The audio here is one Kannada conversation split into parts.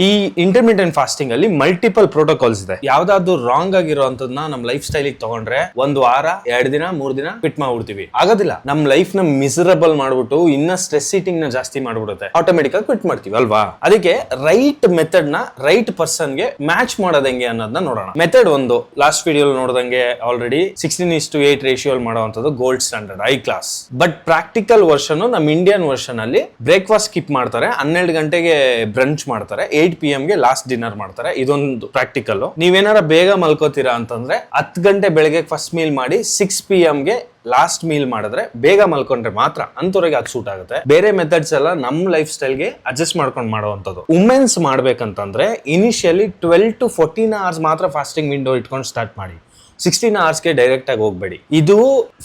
ಈ ಇಂಟರ್ಮಿಟೆಂಟ್ ಫಾಸ್ಟಿಂಗ್ ಅಲ್ಲಿ ಮಲ್ಟಿಪಲ್ ಪ್ರೋಟೋಕಾಲ್ಸ್ ಇದೆ. ಯಾವ್ದಾದ್ರು ರಾಂಗ್ ಆಗಿರೋಂಥದ್ನ ನಮ್ ಲೈಫ್ ಸ್ಟೈಲ್ ತಗೊಂಡ್ರೆ 1 ವಾರ 2 ದಿನ 3 ದಿನ ಕ್ವಿಟ್ ಮಾಡ್ಬಿಡ್ತೀವಿ. ಆಗೋದಿಲ್ಲ. ನಮ್ ಲೈಫ್ ನ ಮಿಸರಬಲ್ ಮಾಡ್ಬಿಟ್ಟು ಇನ್ನ ಸ್ಟ್ರೆಸ್ ಈಟಿಂಗ್ ನ ಜಾಸ್ತಿ ಮಾಡ್ಬಿಡುತ್ತೆ. ಆಟೋಮೆಟಿಕ್ ಆಗಿ ಕ್ವಿಟ್ ಮಾಡ್ತೀವಿ ಅಲ್ವಾ? ಅದಕ್ಕೆ ರೈಟ್ ಮೆಥಡ್ ನ ರೈಟ್ ಪರ್ಸನ್ ಗೆ ಮ್ಯಾಚ್ ಮಾಡೋದ್ ಹೆಂಗೆ ಅನ್ನೋದನ್ನ ನೋಡೋಣ. ಮೆಥಡ್ ಒಂದು ಲಾಸ್ಟ್ ವಿಡಿಯೋ ನೋಡ್ದಂಗೆ ಆಲ್ರೆಡಿ 16:8 ರೇಷಿಯೋ ಮಾಡುವಂತದ್ದು gold standard high class. But practical version ನಮ್ ಇಂಡಿಯನ್ ವರ್ಷನ್ ಅಲ್ಲಿ ಬ್ರೇಕ್ಫಾಸ್ಟ್ ಸ್ಕಿಪ್ ಮಾಡ್ತಾರೆ, 12 ಗಂಟೆಗೆ ಬ್ರಂಚ್ ಮಾಡ್ತಾರೆ, 8 PM ಗೆ ಲಾಸ್ಟ್ ಡಿನ್ನರ್ ಮಾಡ್ತಾರೆ. ಇದೊಂದು ಪ್ರಾಕ್ಟಿಕಲ್. ನೀವೇನಾರ ಬೇಗ ಮಲ್ಕೋತೀರಾ ಅಂತಂದ್ರೆ 10 ಗಂಟೆ ಬೆಳಗ್ಗೆ ಫಸ್ಟ್ ಮೀಲ್ ಮಾಡಿ 6 PM ಗೆ ಲಾಸ್ಟ್ ಮೀಲ್ ಮಾಡಿದ್ರೆ ಬೇಗ ಮಲ್ಕೊಂಡ್ರೆ ಮಾತ್ರ ಅಂತವ್ರಿಗೆ ಅದು ಸೂಟ್ ಆಗುತ್ತೆ. ಬೇರೆ ಮೆಥಡ್ಸ್ ಎಲ್ಲ ನಮ್ ಲೈಫ್ ಸ್ಟೈಲ್ಗೆ ಅಡ್ಜಸ್ಟ್ ಮಾಡ್ಕೊಂಡು ಮಾಡುವಂತದ್ದು. ವುಮೆನ್ಸ್ ಮಾಡ್ಬೇಕಂತಂದ್ರೆ ಇನಿಷಿಯಲಿ 12 to 14 hours ಮಾತ್ರ ಫಾಸ್ಟಿಂಗ್ ವಿಂಡೋ ಇಟ್ಕೊಂಡು ಸ್ಟಾರ್ಟ್ ಮಾಡಿ. 16 hours ಗೆ ಡೈರೆಕ್ಟ್ ಆಗಿ ಹೋಗ್ಬೇಡಿ. ಇದು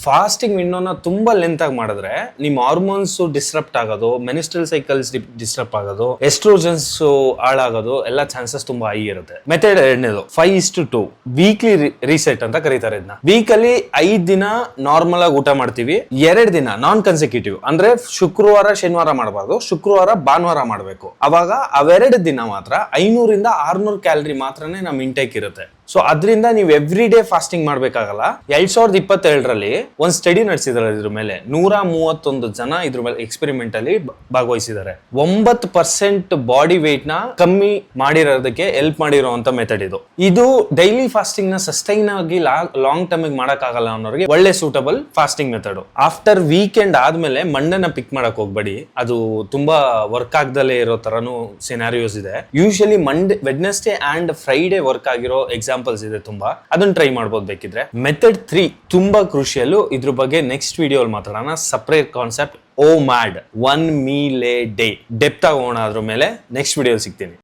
ಫಾಸ್ಟಿಂಗ್ ವಿಂಡೋನ ತುಂಬಾ ಲೆಂತ್ ಆಗಿ ಮಾಡಿದ್ರೆ ನಿಮ್ ಹಾರ್ಮೋನ್ಸ್ ಡಿಸ್ಟರ್ಬ್ ಆಗೋದು, ಮೆನಿಸ್ಟ್ರಲ್ ಸೈಕಲ್ಸ್ ಡಿಸ್ಟರ್ಬ್ ಆಗೋದು, ಎಸ್ಟ್ರೋಜನ್ಸ್ ಹಾಳಾಗೋದು ಎಲ್ಲ ಚಾನ್ಸಸ್ ತುಂಬಾ ಹೈ ಇರುತ್ತೆ. ಮೆಥಡ್ ಎರಡನೇದು 5:2 ವೀಕ್ಲಿ ರೀಸೆಟ್ ಅಂತ ಕರೀತಾರೆ. ಇದನ್ನ ವೀಕಲ್ಲಿ 5 ದಿನ ನಾರ್ಮಲ್ ಆಗಿ ಊಟ ಮಾಡ್ತೀವಿ, 2 ದಿನ ನಾನ್ ಕನ್ಸಿಕ್ಯೂಟಿವ್ ಅಂದ್ರೆ ಶುಕ್ರವಾರ ಶನಿವಾರ ಮಾಡಬಾರ್ದು, ಶುಕ್ರವಾರ ಭಾನುವಾರ ಮಾಡಬೇಕು. ಅವಾಗ ಅವೆರಡು ದಿನ ಮಾತ್ರ 500 ಇಂದ 600 ಕ್ಯಾಲರಿ ಮಾತ್ರನೇ ನಮ್ ಇಂಟೇಕ್ ಇರುತ್ತೆ. ಸೊ ಅದರಿಂದ ನೀವು ಎವ್ರಿ ಡೇ ಫಾಸ್ಟಿಂಗ್ ಮಾಡ್ಬೇಕಾಗಲ್ಲ. 2027ರಲ್ಲಿ ಒಂದ್ ಸ್ಟಡಿ ನಡೆಸಿದಾರೆ ಇದ್ರ ಮೇಲೆ. 131 ಜನ ಇದ್ರ ಮೇಲೆ ಎಕ್ಸ್ಪೆರಿಮೆಂಟ್ ಅಲ್ಲಿ ಭಾಗವಹಿಸಿದ್ದಾರೆ. 9% ಬಾಡಿ ವೇಟ್ ನ ಕಮ್ಮಿ ಮಾಡಿರೋದಕ್ಕೆ ಹೆಲ್ಪ್ ಮಾಡಿರುವಂತ ಮೆಥಡ್ ಇದು. ಇದು ಡೈಲಿ ಫಾಸ್ಟಿಂಗ್ ನ ಸಸ್ಟೈನ್ ಆಗಿ ಲಾಂಗ್ ಟರ್ಮ್ ಮಾಡಕ್ ಆಗಲ್ಲ ಅನ್ನೋರಿಗೆ ಒಳ್ಳೆ suitable fasting method. After weekend ಆದ್ಮೇಲೆ ಮಂಡೇನ ಪಿಕ್ ಮಾಡಕ್ ಹೋಗ್ಬೇಡಿ, ಅದು ತುಂಬಾ ವರ್ಕ್ ಆಗ್ದಲೇ ಇರೋ ತರನು ಸಿನಾರಿಯೋಸ್ ಇದೆ. Usually Monday, Wednesday and Friday work ಆಗಿರೋ ಎಕ್ಸಾಂಪಲ್ಸ್ ಇದೆ ತುಂಬಾ. ಅದನ್ನ ಟ್ರೈ ಮಾಡ್ಬೋದು ಬೇಕಿದ್ರೆ. ಮೆಥಡ್ 3 ತುಂಬಾ ಕ್ರೂಷಿಯಲ್. ಇದ್ರ ಬಗ್ಗೆ ನೆಕ್ಸ್ಟ್ ವಿಡಿಯೋ ಮಾತಾಡೋಣ. Separate concept OMAD 1 meal a day. Depth ಆಗೋಣ ಅದ್ರ ಮೇಲೆ ನೆಕ್ಸ್ಟ್ ವಿಡಿಯೋ ಸಿಗ್ತೀನಿ.